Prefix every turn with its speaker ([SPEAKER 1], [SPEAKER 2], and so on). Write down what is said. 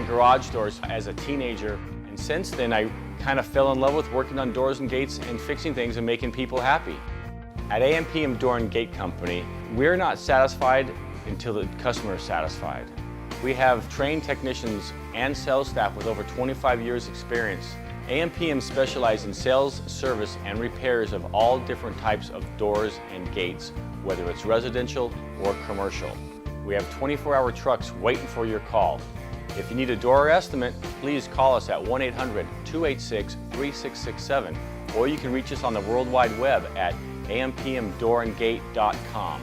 [SPEAKER 1] garage doors as a teenager, and since then I kind of fell in love with working on doors and gates and fixing things and making people happy. At AM/PM Door and Gate Company, we're not satisfied until the customer is satisfied. We have trained technicians and sales staff with over 25 years experience. AM/PM specializes in sales, service, and repairs of all different types of doors and gates, whether it's residential or commercial. We have 24-hour trucks waiting for your call. If you need a door estimate, please call us at 1-800-286-3667, or you can reach us on the World Wide Web at ampmdoorandgate.com.